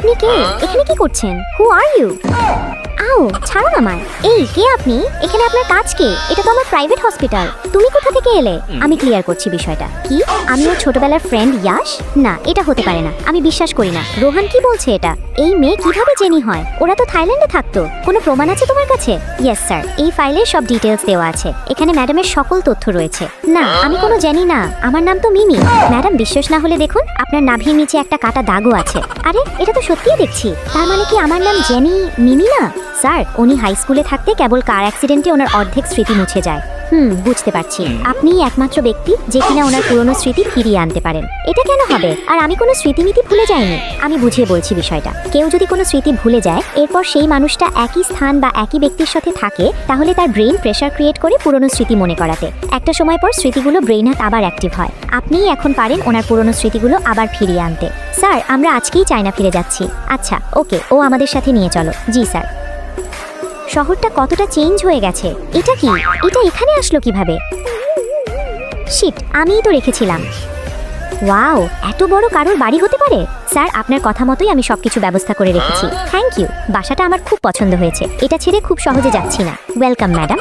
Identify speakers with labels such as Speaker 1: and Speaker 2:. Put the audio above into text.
Speaker 1: আপনি কে? এখানে কি করছেন? হু আর ইউ? আও, ছাড়ুন আমায়। এই, কে আপনি? এখানে আপনার কাজ কি? এটা তো আমার প্রাইভেট হসপিটাল। তুমি কোথা থেকে এলে? আমি ক্লিয়ার করছি বিষয়টা। কি? আমি ওর ছোটবেলার ফ্রেন্ড ইয়াশ? না, এটা হতে পারে না। আমি বিশ্বাস করি না। রোহান কি বলছে এটা? এই মেয়ে কিভাবে জেনি হয়? ওরা তো থাইল্যান্ডে থাকতো। কোনো প্রমাণ আছে তোমার কাছে? ইয়েস স্যার, এই ফাইলে সব ডিটেলস দেওয়া আছে। এখানে ম্যাডামের সকল তথ্য রয়েছে। না, আমি কোনো জেনি না। আমার নাম তো মিমি। ম্যাডাম, বিশ্বাস না হলে দেখুন, আপনার নাভির নিচে একটা কাটা দাগও আছে। আরে, এটা তো সত্যিই দেখছি। তার মানে কি আমার নাম জেনি মিমি না? স্যার, উনি হাই স্কুলে থাকতে কেবল কার অ্যাক্সিডেন্টে ওনার অর্ধেক স্মৃতি মুছে যায়। বুঝতে পারছি। আপনিই একমাত্র ব্যক্তি যে কিনা ওনার পুরনো স্মৃতি ফিরিয়ে আনতে পারেন। এটা কেন হবে? আর আমি কোনো স্মৃতিমিতি ভুলে যাইনি। আমি বুঝিয়ে বলছি বিষয়টা। কেউ যদি কোনো স্মৃতি ভুলে যায়, এরপর সেই মানুষটা একই স্থান বা একই ব্যক্তির সাথে থাকে, তাহলে তার ব্রেন প্রেসার ক্রিয়েট করে পুরনো স্মৃতি মনে করাতে। একটা সময় পর স্মৃতিগুলো ব্রেইনে আবার অ্যাক্টিভ হয়। আপনিই এখন পারেন ওনার পুরনো স্মৃতিগুলো আবার ফিরিয়ে আনতে। স্যার, আমরা আজকেই চায়না ফিরে যাচ্ছি। আচ্ছা, ওকে, ও আমাদের সাথে নিয়ে চলো। জি স্যার। শহরটা কতটা চেঞ্জ হয়ে গেছে। এটা কি? এটা এখানে আসলো কিভাবে? শিট, আমিই তো রেখেছিলাম। ওয়াও, এত বড় কারোর বাড়ি হতে পারে? স্যার, আপনার কথা মতোই আমি সবকিছু ব্যবস্থা করে রেখেছি। Thank you. বাসাটা আমার খুব পছন্দ হয়েছে। এটা ছেড়ে খুব সহজে যাচ্ছি না। Welcome madam.